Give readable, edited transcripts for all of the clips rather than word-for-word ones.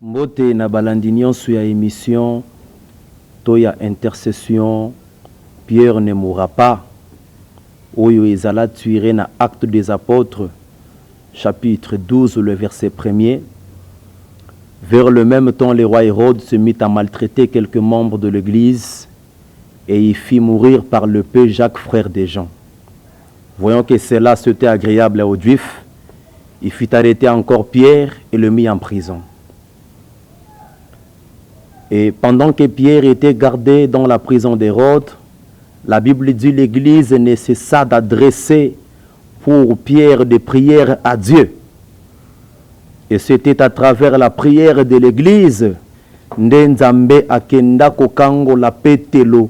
Mbote na balandi nyonso ya émission to ya intercession Pierre ne mourra pas oyo ezala tiré na Actes des Apôtres chapitre 12 le verset 1er. Vers le même temps, le roi Hérode se mit à maltraiter quelques membres de l'église et il fit mourir par le peu Jacques, frère des gens. Voyant que cela c'était agréable aux Juifs, il fit arrêter encore Pierre et le mit en prison. Et pendant que Pierre était gardé dans la prison d'Hérode, la Bible dit l'église ne cessa d'adresser pour Pierre des prières à Dieu. Et c'était à travers la prière de l'église Nzambe akenda kokango la petelo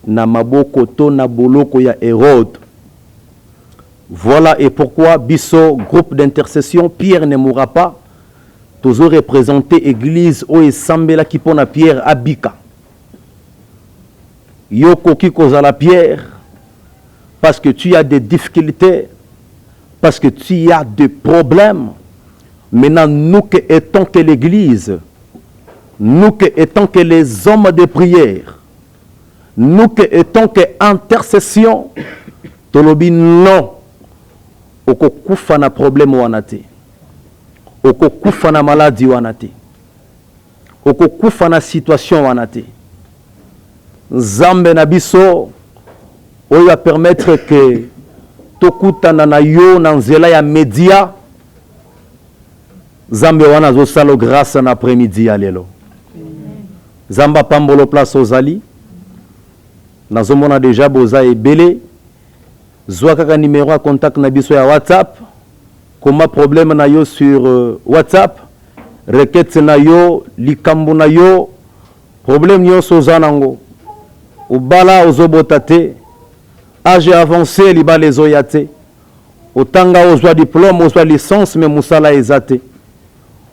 na maboko to na boloko ya Hérode. Voilà et pourquoi biso groupe d'intercession Pierre ne mourra pas. Toujours représenté église o esambela ki pona Pierre abika. Yoko ki kozala Pierre parce que tu as des difficultés, parce que tu as des problèmes. Maintenant, nous qui étant que l'église, nous qui étant que les hommes de prière, nous qui étant que intercession, tolobi non, oko kufa na problème wanate. Oko kufa na maladie wanate. Oko kufa na situation wanate. Nzambe na biso oyo a permettre que tokutana na yo na nzela ya media. Nzambe wana zo salo grâce na après-midi ya lelo. Zamba pambolo place ozali. Nazomona déjà boza ebele. Zwa kaka numéro à contact na biso ya WhatsApp. Comment problème na yo sur WhatsApp, requête na yo, likambo na yo, problème yo sozanango. Ubala ozobotate, âge avancé liba les oyate. Otanga ozwa diplôme, ozwa licence mais musala ezate.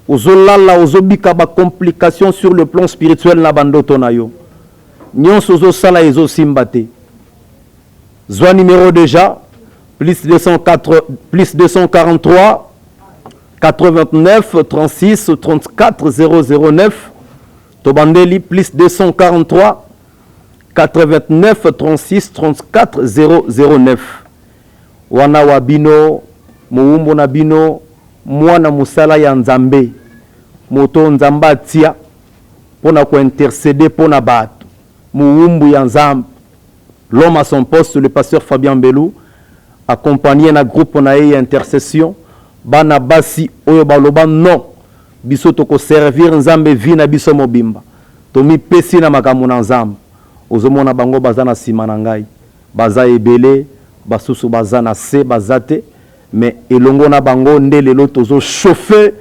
Ozolala ozobika ba complication sur le plan spirituel na bandoto na yo. Nyonso ozosala ezo simbate. Zwa numéro déjà plus 243 89 36 34 009 Tobandeli plus 243 89 36 34 009 wana wabino muumbo na bino mwana musala ya Nzambe moto Nzamba tia pona ko intercéder pona bato muumbu ya Nzambe. L'homme à son poste, le pasteur Fabien Belou, accompagné na groupe na intercession, bana basi oyo baloba non, biso toko servir Nzambe vi na biso mobimba. Tomi pesi na makambo na Nzambe. Ozomona bango baza na sima na ngai. Baza ebele, basusu baza na se bazate, mais elongo na bango nde lelo tozo chauffer,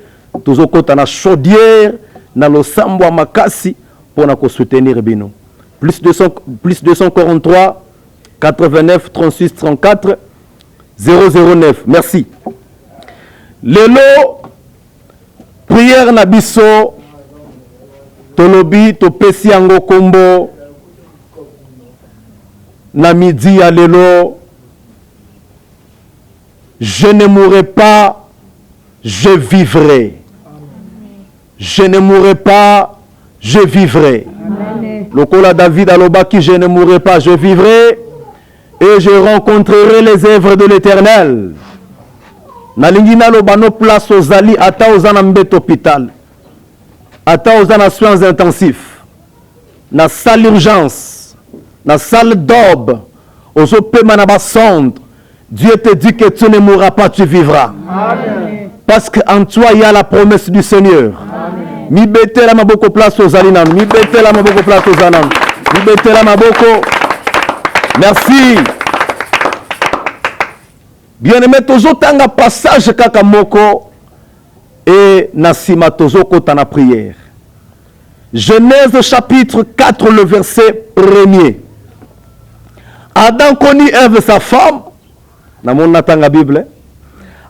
tozo kota na chaudière na losambo ya makasi pona ko soutenir bino. Plus 243 89 36 34 009. Merci. Lelo prière na biso tolobi to pesi yango kombo na midi ya lelo. Je ne mourrai pas, je vivrai. Je ne mourrai pas, je vivrai. Lokola David alobaki, je ne mourrai pas, je vivrai et je rencontrerai les œuvres de l'Éternel. Nalingi naloba no place ozali ata ozana mbet hôpital, ata ozana soins intensifs, na salle urgence, na salle d'aube, ozo pema na basonde. Dieu te dit que tu ne mourras pas, tu vivras. Amen. Parce qu'en toi il y a la promesse du Seigneur. Amen. Mi bete la maboko place aux alinan. Mi bete la maboko place aux alinan. Mi bete la maboko. Merci. Bien-aimé, tozo tanga passage kaka moko et nasima tozo kota na prière. Genèse chapitre 4 le verset 1er. Adam connut Ève sa femme. Na mon natanga Bible.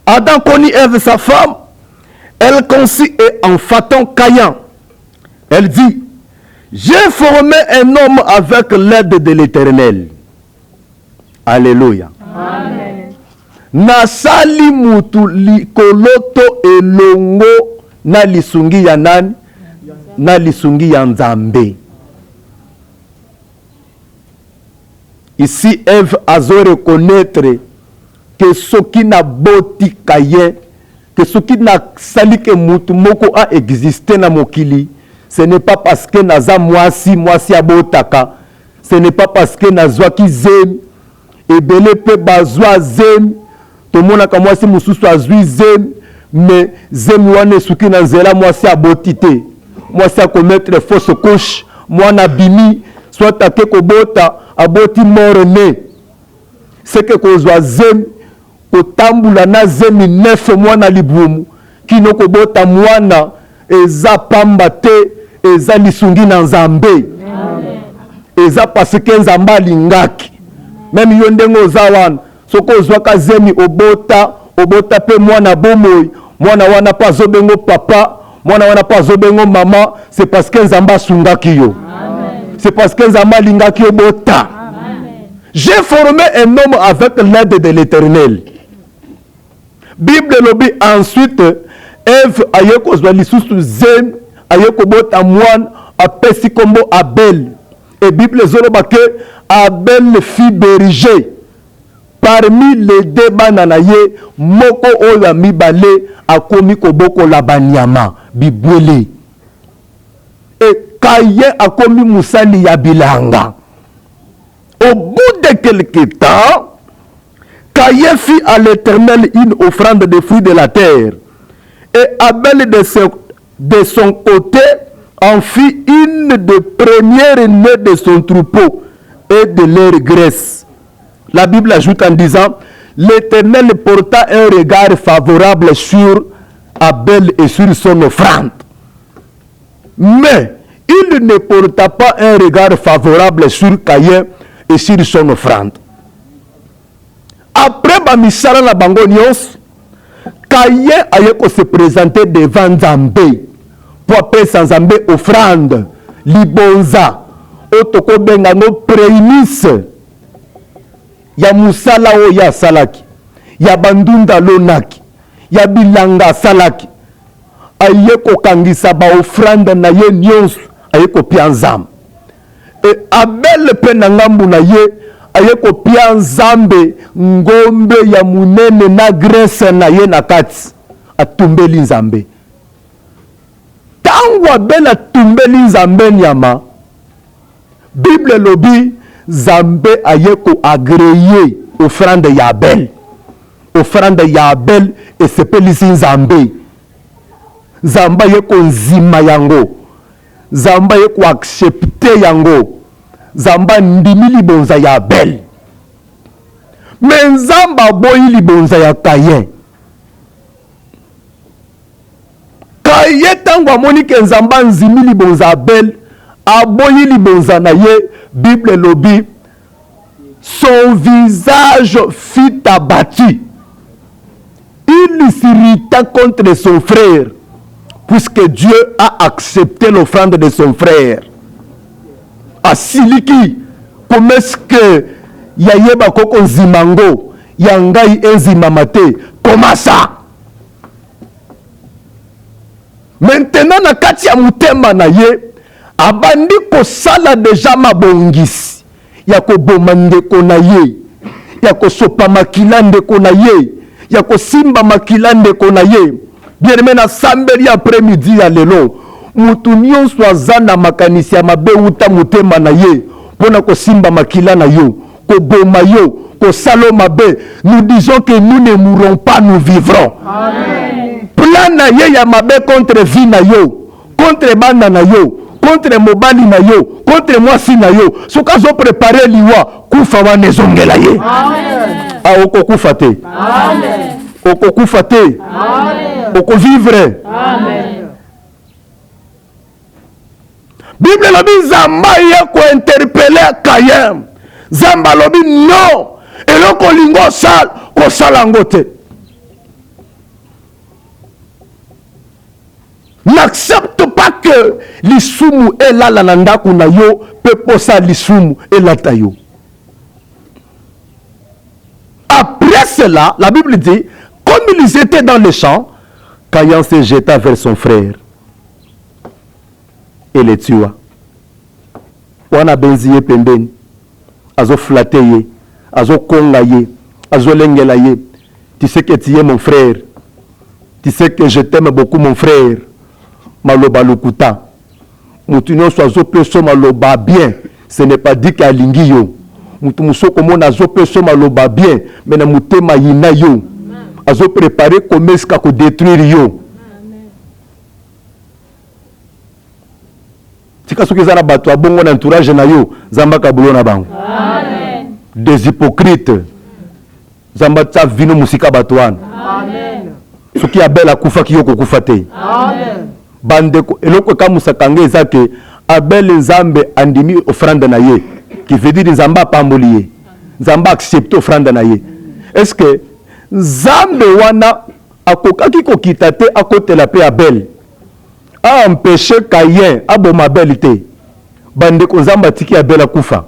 Adam connut Ève sa femme. Elle conçut et en fatant Caïn, elle dit, j'ai formé un homme avec l'aide de l'Éternel. Alléluia. Amen. Nasali mutu likoloto elongo na lisungi ya nani na lisungi ya Nzambe. Ici, Ève a reconnaître que ce qui n'a boti Caïn, que ce qui n'a sali que mutu moko a existé na mokili, ce n'est pas parce que naza mwasi abotaka, ce n'est pas parce que nazwa ki zem, ebele pe bazwa zem, tomonaka mwasi mususu azwi zem, mais zem wane suki na nzela mwasi abotite, mwasi a commettre fausse couche, mwana bimi, soit ake kobota, aboti morne. C'est que kozwa zem, kotambula na zemi nefe mwana libumu, kino kobota mwana, eza pamba te, eza lisungi na Nzambe. Eza parce que Nzambe alingaki. Même yo ndengo oza wana, soko ozwaka zemi obota pe mwana bomoi, mwana wana pa zobengo papa, mwana wana pa zobengo mama, c'est parce que Nzambe asungaki yo. C'est parce que Nzambe alingaki obota. J'ai formé un homme avec l'aide de l'Éternel. Bible lobi ensuite Ève ayeko zwa lisusu zem ayeko bota mwana apesi kombo Abel. Et Bible zoloba que Abel fit berger parmi les deux bananaye moko oyo mibale akomi koboko la banyama bibwele. Et Caïn akomi musali ya bilanga. Au bout de quelque temps, Caïn fit à l'Éternel une offrande de fruits de la terre. Et Abel de son côté en fit une des premières nées de son troupeau et de leur graisse. La Bible ajoute en disant, l'Éternel porta un regard favorable sur Abel et sur son offrande. Mais il ne porta pas un regard favorable sur Caïn et sur son offrande. Après Bamisara la bango nyonso, Caïn ayeko se présenter devant Nzambe pour appeler Nzambe offrande, libonza, otoko bengango prémice, ya musala o ya salaki, ya bandunda lonaki, ya bilanga salaki, ayeko kangisa ba offrande na ye nyonso, ayeko pia Nzambe. Et Abel pe na ngambu na ye, ayeko pia Nzambe ngombe ya munene na graisse na ye na kati, atumbeli Nzambe. Tangu Abel atumbeli Nzambe nyama, Bible lobi Nzambe ayeko agréé offrande ya Abel. Offrande ya Abel esepelisi Nzambe. Nzambe ayeko nzima yango. Nzambe ayeko accepte yango. Nzambe ndimi libonza ya Abel. Mais Nzambe aboyi libonza ya Caïn. Caïn tango amoni ke Nzambe nzimi libonza Abel, aboyi libonza na ye, Bible lobi, son visage fut abattu. Il s'irrita contre son frère, puisque Dieu a accepté l'offrande de son frère. Asiliki, comment est-ce que yayeba koko nzimango, yangai enzimamate, comment ça? Maintenant, na kati ya mutema na ye, abandi kosala deja mabongisi, ya koboma ndeko na ye, ya kosopa makila ndeko na ye, ya kosimba makila ndeko na ye. Bien-aimé na sambeli après-midi ya lelo, mutu nyonso aza na makanisi ya mabe uta mutema na ye, pona kosimba makila na yo, koboma yo, kosalo mabe. Nous disons que nous ne mourrons pas, nous vivrons. Amen. Plan na ye ya mabe contre vie na yo, contre banda na yo, contre mobali na yo, contre mwasi na yo, soka zo préparer liwa, kufa wane zongela ye. Amen. A oko kufa te. Amen. Oko kufa te. Amen. Oko vivre. Amen. Bible lobi Nzamba ye ko interpeller Caïn. Nzamba lobi non. Eloko lingo sal ko salango te. N'accepte pas que l'isumu est là la nandaku na yo peut posa l'isumu est là ta yo. Après cela, la Bible dit, comme ils étaient dans le champ, Caïn se jeta vers son frère. eletiwa wana benzi ye pembeni azo flatte ye azo konga ye azo lengela ye. Tu sais que tu es mon frère, tu sais que je t'aime beaucoup mon frère. Maloba lokuta mutu nyonso azo peso maloba bien, ce n'est pas dit qu'à lingi yo mutu musoko mona azo peso maloba bien mais na mutema yina yo azo préparer comme eska ko détruire yo. Tika soki za na bato abongo na entourage na yo zamba kabulo na bango. Amen. Des hypocrites zamba tsa vino musika bato wana. Amen. Soki Abel akufa ki yo kokufa te. Amen. Bandeko eloko kamusakange ezake Abel nzambe andimi offrande na ye qui veut dire nzamba pamboli ye nzamba accepte offrande na ye. Est-ce que nzambe wana akokaki kokita te akotela pe Abel a empêché Caïn aboma Abel te? Bandeko nzamba tiki Abel akufa,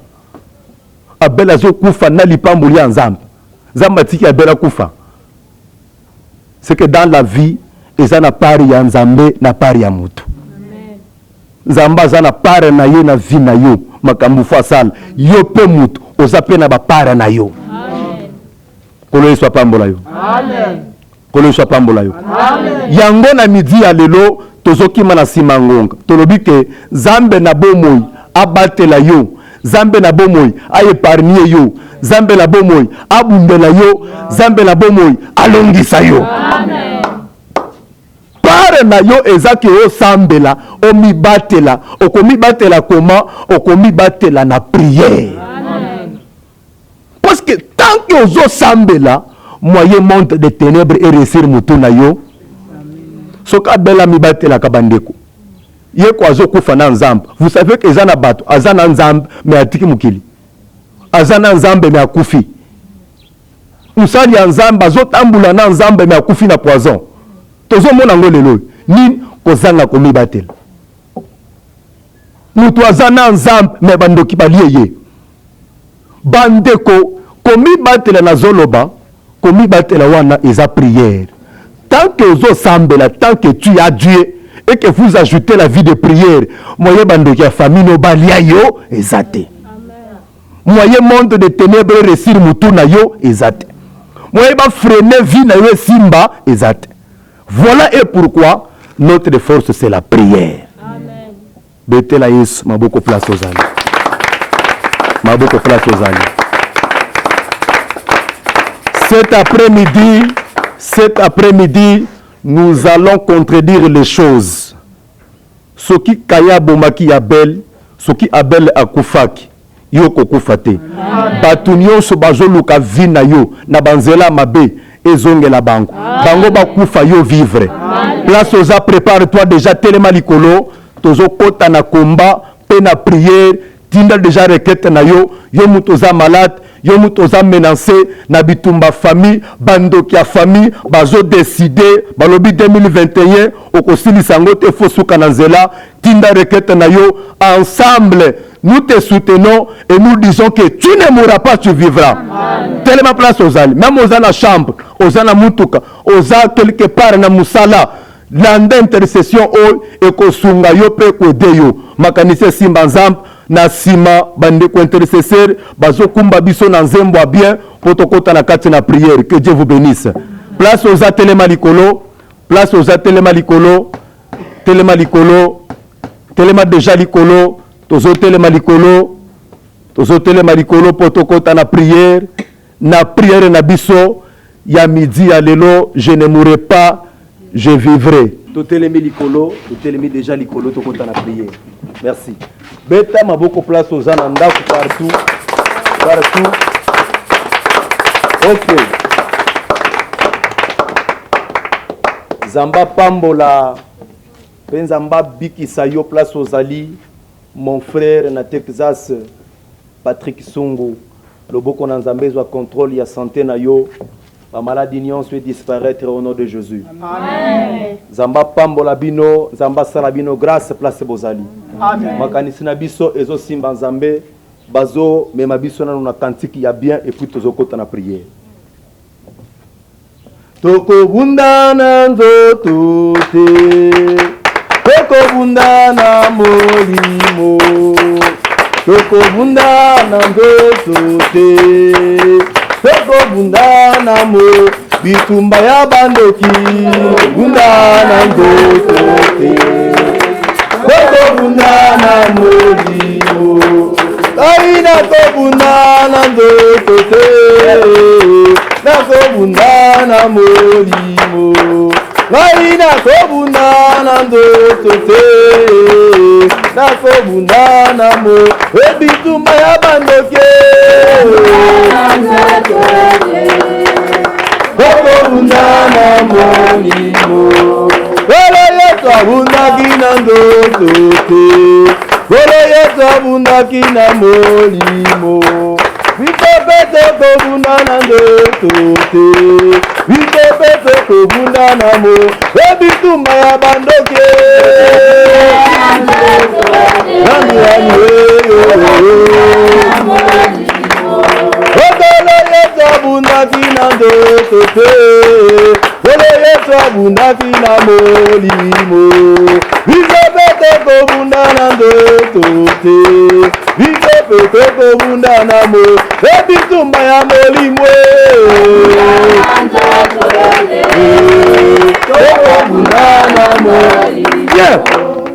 Abel azokufa na lipamboli ya nzambe, nzamba tiki Abel akufa. C'est que dans la vie ezana pari ya nzambe na pari ya mutu. Nzamba zana pari na ye na vie na yo makambu fa sala yo pe mutu oza pe na ba pari na yo. Amen. Kolo yesu apambola yo. Amen. Kolo yesu apambola yo. Amen. Yango na midi ya lelo tozokima na sima ngonga tolobi ke zambe na bomoi abatela yo, zambe na bomoi ayeparnie yo, zambe na bomoi abundela yo, zambe na bomoi alongisa yo. Amen. Pare na yo ezaki o sambela o mibatela okomibatela koma okomibatela na prière. Amen. Parce que tant que ozo sambela moyen monte de ténèbres et réussir mutu na yo. Soka bela mibatela kabandeko ye ko azokufa na nzambe. Vous savez que ezana bato azana nzambe me atiki mukili azana nzambe me akufi musali ya nzambe azotambula na nzambe me akufi na poison. Tozo mona ngo lelo ni kozanga komibatela mutu azana nzambe me bandoki balie ye bandeko komibatela na zoloba komibatela wana eza prière. Tant que vous sambela, tant que tu as Dieu et que vous ajoutez la vie de prière, moyen bando qui a famille no balia yo ezate. Moyen monde de ténèbres réussir mutuna yo ezate. Moyen ba freiner vie na yo simba ezate. Voilà et pourquoi notre force c'est la prière. Amen. Betela Yesu maboko place aux ali. Maboko place aux ali. Cet après-midi, nous allons contredire les choses. Ce qui kaya bomaki Abel, ce qui Abel akufaki, yo kokufate. Batunyo so bazoluka vina yo na banzela mabe ezongela bango. Bango bakufa yo vivre. Place oza prépare-toi déjà tellement likolo, tozo kota na combat, pe na prière, tinda déjà requête na yo, yo mutoza malade. Yo mutoza menacé na bitumba famille bandoki ya famille bazo décider balobi 2021 okosilisa ngo te fosuka na nzela tinda requête na yo ensemble nous te soutenons et nous disons que tu ne mourras pas, tu vivras. Tellement place aux ali même aux la chambre aux na mutuka aux quelque part na musala landa intercession o ekosunga yo pe ko deyo makanise simba nzambe na sima bandeko intercesseur bazokumba biso na nzembo bien potokota na kati na prière. Que Dieu vous bénisse. Place aux atelema likolo, place aux atelema likolo, telema likolo, telema déjà likolo, tozo telema likolo, tozo telema likolo potokota na prière na biso ya midi ya lelo. Je ne mourrai pas, je vivrai. Totelemi likolo, totelemi déjà likolo tokota na prière. Merci. Beta maboko place aux ananda partout. Partout. Ok. Zamba pambola. Penzamba bikisa yo place aux ali. Mon frère na Texas, Patrick Songo. Loboko na nzambe zwa contrôle ya santé na yo. La maladie nyonso disparaître au nom de Jésus. Amen. Zamba pambola bino, zamba salabino grâce place bozali. Amen. Makanisi na biso ezo simba nzambe bazo mema biso na na cantique ya bien et puis tozo kota na prière. Toko bunda na nzoto te. tokobunda na molimo, tokobunda na ndoto te, tokobunda na bitumba ya bandoki, bunda na ndoto te, tokobunda na molimo, aina tokobunda na ndoto te, nakobunda na molimo. Aina tokobunda na ndoto te, nakobunda na bitumba ya bandoki, tokobunda na molimo. Kolo yetu abundaki na ndoto te, kolo yetu abundaki na molimo. Vitepe tokobunda na ndoto te, vitepe tokobunda na bitumba ya bandoki, okolo yetu abundaki na ndoto te, kolo yetu abundaki na molimo. Vitepe tokobunda na ndoto te, vitepe tokobunda na bitumba ya molimo.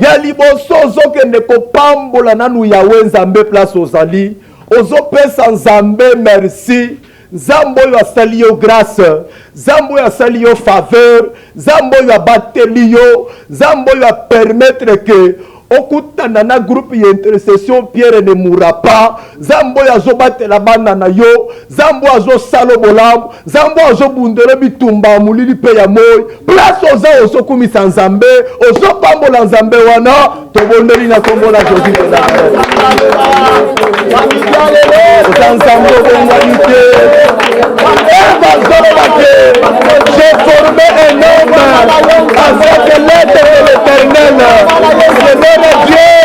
Ya liboso ozokende kopambola nanu yawe nzambe place ozali, ozopesa nzambe merci. Nzambe oyo asali yo grâce, nzambe oyo asali yo faveur, nzambe oyo abateli yo, nzambe oyo apermettre ke okutana na groupe ya intercession Pierre ne mourra pas, nzambe oyo azobatela bana na yo, nzambe oyo azosala bolamu, nzambe oyo azobundela bitumba ya molili mpe ya moi. Place oza ozokumisa nzambe, ozopambola nzambe wana, tobondeli na kombo na Jésus de Nazareth. Oza nzambe obongwani te, j'ai formé un homme avec l'aide de l'Éternel. Le nom de Dieu,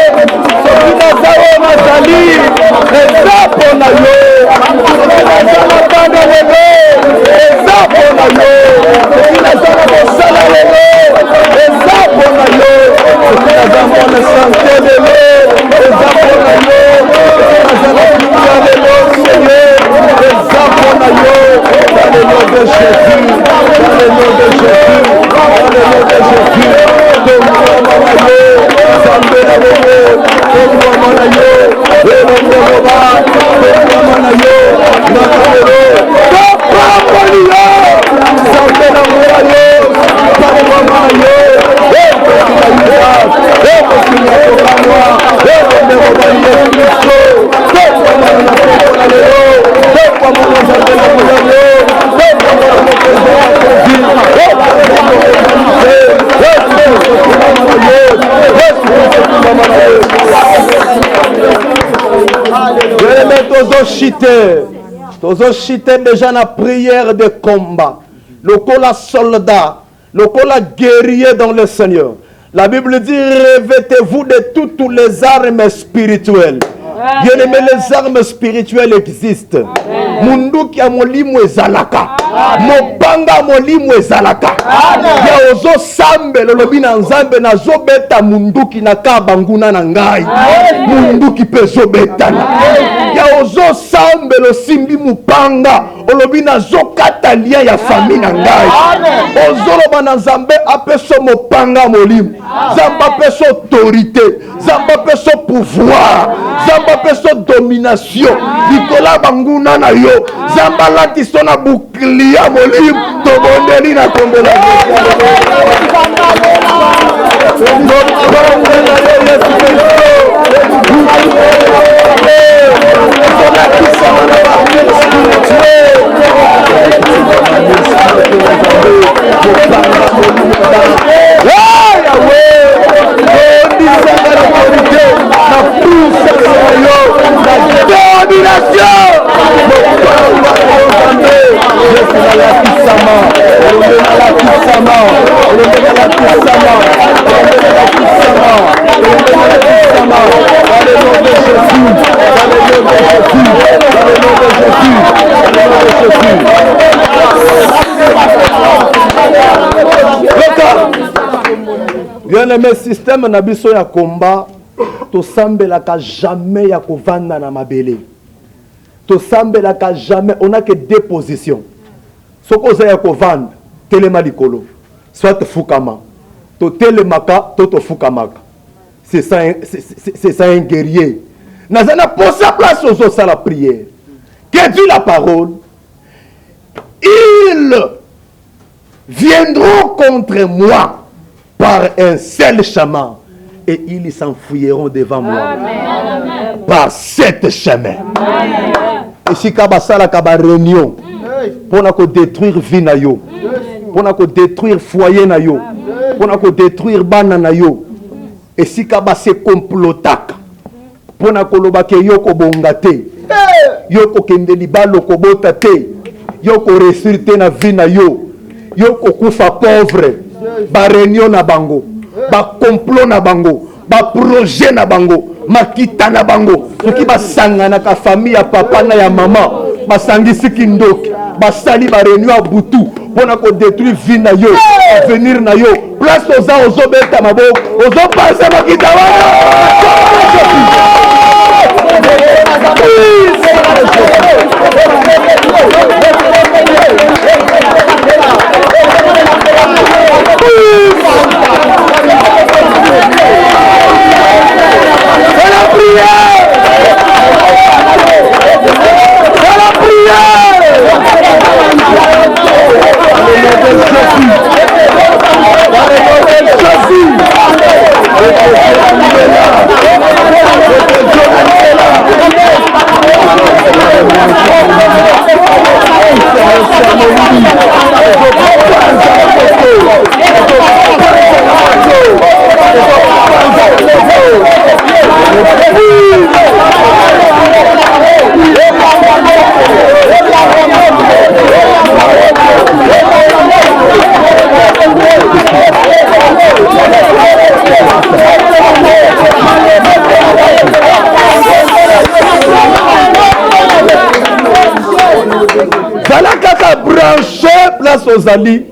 celui Nazareth Nazali, eza pona yo, celui Nazareth banda lelo, eza pona yo, celui Nazareth mosala lelo, eza pona yo, celui Nazareth mona santé lelo, eza pona yo, celui Nazareth kuya lelo, Seigneur, eza pona yo, dans le nom de Jésus, dans le nom de Jésus, dans le nom de Jésus, tozochite déjà na prière de combat, lokola soldat, lokola guerrier dans le Seigneur. La Bible dit revêtez-vous de toutes les armes spirituelles. Bien aimé, les armes spirituelles existent. Munduki a molimo ezalaka, mopanga molimo ezalaka. Ya ozo sambe lolobi na nzambe na zobeta munduki na kabanguna na ngai. Munduki pezo betana. Ya ozo sambe lo simbi mupanga olobi na zokata lia ya famille na ngai. Ozoloba na nzambe apeso mopanga molimo. Zamba peso autorité, zamba peso pouvoir, zamba peso domination. Nikola banguna na yo, zamba lati sona bouclier molim, tobondeli na kombola. bien-aimé, système na biso ya combat, to sambelaka jamais ya kovanda na mabele. To sambelaka jamais, on a que deux positions. Soko oza ya kovanda, telema likolo. Soit fukama. To telemaka, to fukamaka. C'est ça un guerrier. Nazana pour sa place aux autres à la prière. Que dit la parole? Ils viendront contre moi par un seul chemin et ils s'enfuiront devant moi. Amen. Par sept chemins. Et si kabasala kaba réunion pour détruire vie na yo, pour détruire foyer na yo, pour détruire bana na yo, et si kabase complotaka pour koloba ke yoko bongate, yoko kende libalo kobota te, yoko ressurte na vie na yo, yoko kufa pauvre, ba réunion na bango, ba complot na bango, ba projet na bango, makita na bango, soki basanga na ka famille ya papa na ya mama, basangisi kindoki, basali ba réunion à butu, pona ko détruire vie na yo, avenir na yo, place oza ozo beta maboko, ozo penser makita wana. Ozali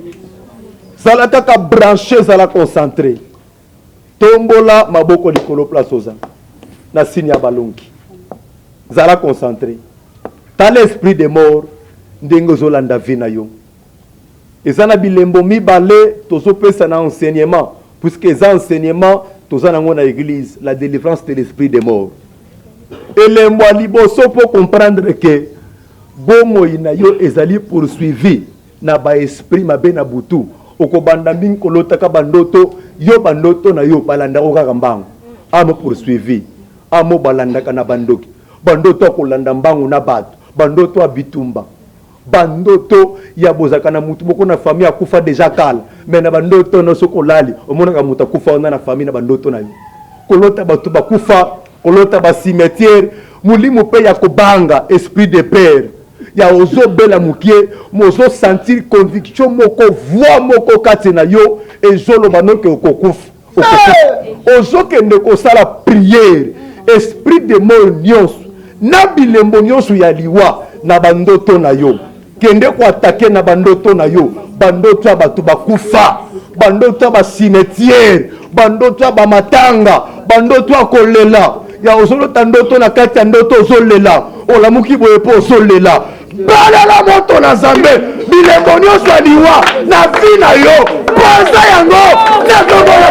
zala kaka branché zala concentré tombola maboko likolo place oza na signe ya balongi zala concentré ta l'esprit de mort ndenge ozolanda vie na yo eza na bilembo mibale tozopesa na enseignement puisque eza enseignement toza nango na église la délivrance de l'esprit de mort elembo ya liboso po comprendre que bomoi na yo ezali poursuivi na ba esprit mabe na butu okobanda mingi kolotaka bandoto yo bandoto na yo balanda ko kaka mbangu amo poursuivi amo balandaka na bandoki bandoto kolanda mbangu na bato bandoto abitumba bandoto ya bozaka na mutu boko na famille akufa déjà kala mais na bandoto no sokolali omonaka mutu akufa ona na famille na bandoto na yo kolota bato bakufa kolota ba cimetière mulimu pe ya kobanga esprit de père ya ozo bela mukie mozo sentir conviction moko voix moko kati na yo ezolo banoke okokufa ozo kende ko sala prière esprit de mort nyonso na bilembo nyonso ya liwa na bandoto na yo kende ko attaquer na bandoto na yo bandoto ya bato bakufa bandoto ya ba cimetière bandoto ya ba matanga bandoto ya kolela ya ozolo tandoto na kati ya ndoto ozolela olamuki boye po ozolela bala la moto na zambe bilembo nyonso ya liwa na vi na yo poza yango na kombo na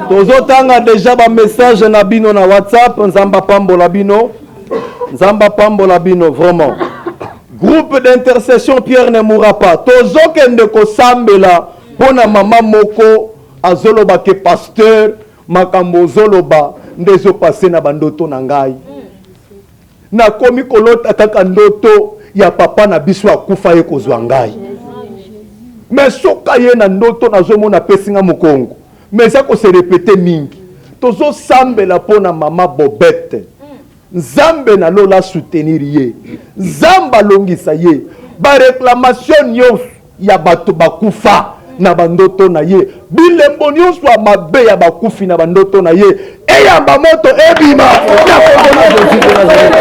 tozotanga déjà ba message na bino na WhatsApp. Nzamba pambola bino, Nzamba pambola bino vraiment. Groupe d'intercession Pierre ne mourra pas. Tozokende ko sambela pona mama moko azoloba ke pasteur makambo zoloba ndezo passé na bandoto na ngai. Na komi kolota kaka ndoto ya papa na biso akufa ye kozwa ngai. Mais soka ye na ndoto nazomona pesinga mokongo. Mais ça ko se répéter mingi. Tozo sambela pona mama Bobette. Nzambe na lola soutenir ye. Nzamba longisa ye. Ba réclamation nyos ya bato bakufa na bandoto na ye. Bilembo nyos wa mabe ya bakufi na bandoto na ye. Eya ba moto ebima. Na kona Jésus de Nazareth.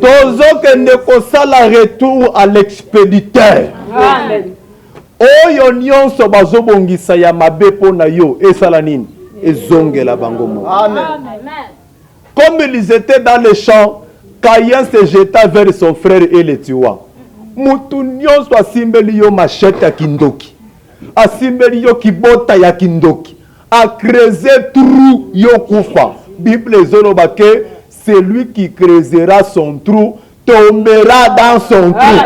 Tozokende kosala retour à l'expéditeur. Amen. Oyo nyonso bazobongisa ya mabe pona yo esala nini? Ezongela bango mo. Amen. Comme ils étaient dans les champs, Caïn se jeta vers son frère et le tua. Mutu nyonso asimbeli yo machette ya kindoki. Asimbeli yo kibota ya kindoki. A creuser trou yo kufa. Bible zoloba ke celui qui creusera son trou tombera dans son trou.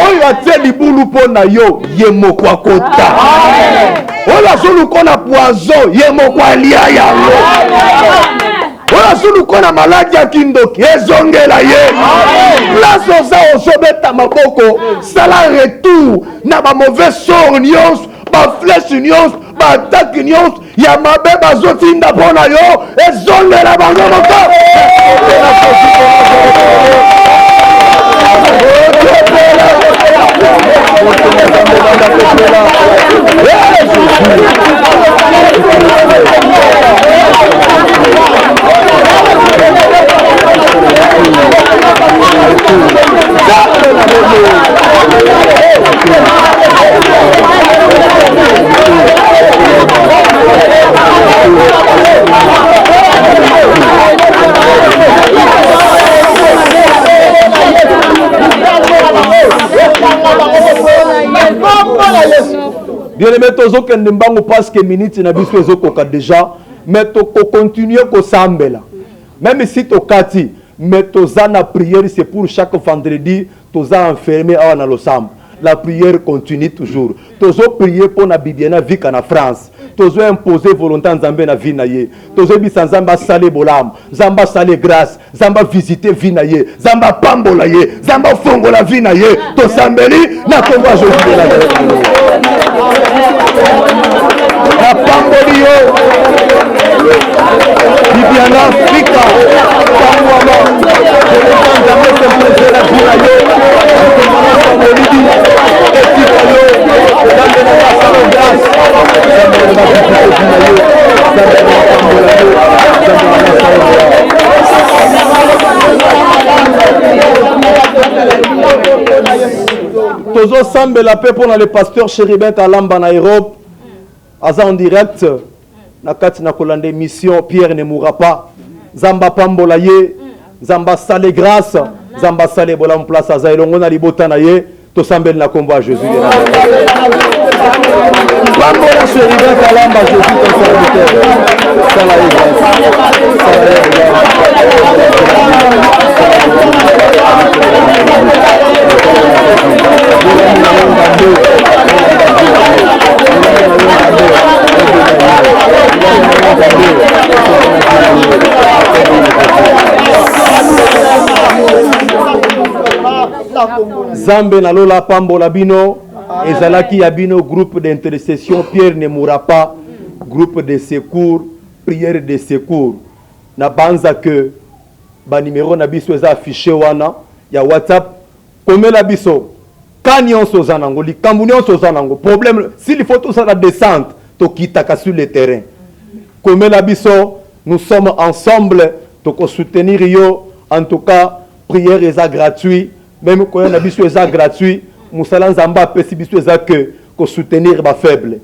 Oyo atie libulu pona yo yemoko akota. Oyo azulu kona poison yemoko alia yango. Oyo azulu kona maladi ya kindoki ezongela ye. Place oza ozobeta maboko sala retour na ba mauvais sort nyonso ba flèche nyonso ba attaque nyonso ya mabe bazotinda pona yo ezongela bango moko. Bien aimé, tozo kende mbangu parce que minute na biso ezokoka déjà, mais to continuer ko sambela. Même si to kati, mais toza na prière c'est pour chaque vendredi, toza enfermé awa na losam. La prière continue toujours. Tozo prier pour na bibiana vika na France. Tozo imposer volonté nzambe na vie na ye. Tozo bisa nzamba sale bolam, nzamba sale grâce, nzamba visiter vie na ye, nzamba pambola ye, nzamba fongola vie na ye. To sambeli na Congo Jésus de Nazareth. Na pamboli yo. Bibiana Afrika. Pambola. Nzambe semble la vie na ye. Tozo sambe la paix pour le pasteur Chéribin Kalamba na Europe. Aza en direct. Na kati na kolande mission Pierre ne mourra pas. Zamba pambola ye. Zamba sale grâce. Zamba sale bola en place aza elongo na libota na ye. To sambel na kombo à Jésus. Pambola Chéribin Kalamba Jésus ton serviteur. Sala Zambe na lola pambola bino. Ezalaki yabino groupe d'intercession Pierre ne mourra pas. Groupe de secours, prière de secours. Na banza que ba numéro na biso eza affiché wana ya WhatsApp. Komela biso. Kanyon sozanango, likambounion sozanango. Problème, s'il faut tout ça la descente, to kitaka sur le terrain. Komela biso, nous sommes ensemble, to soutenir yo. En tout cas, prière est gratuit. Même quand on a biso est gratuit, Moussala Nzamba pesi biso est que soutenir ba faible.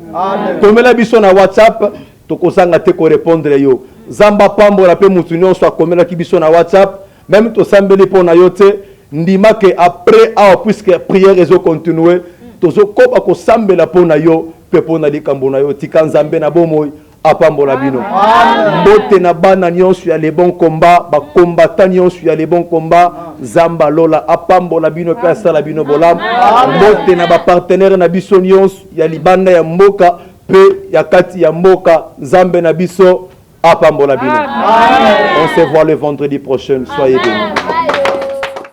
Komela biso na WhatsApp, to kozanga te ko répondre yo. Zamba pambo la pe mutunyo soit komela ki biso na WhatsApp, même to sambeli po na yote. Ndima que après puisque prière ezo continuer tozo koba ko sambela pona yo pe pona likambo na yo tikanzambe na bomoy apambola bino mbote na bana nyonso ya les bons combats ba combattants nyonso ya les bons combats zamba lola apambola bino pe asala bino bolam mbote na ba partenaire na biso nyonso ya libanda ya mboka pe ya kati ya mboka zambe na biso apambola bino. On se voit le vendredi prochain, soyez bénis.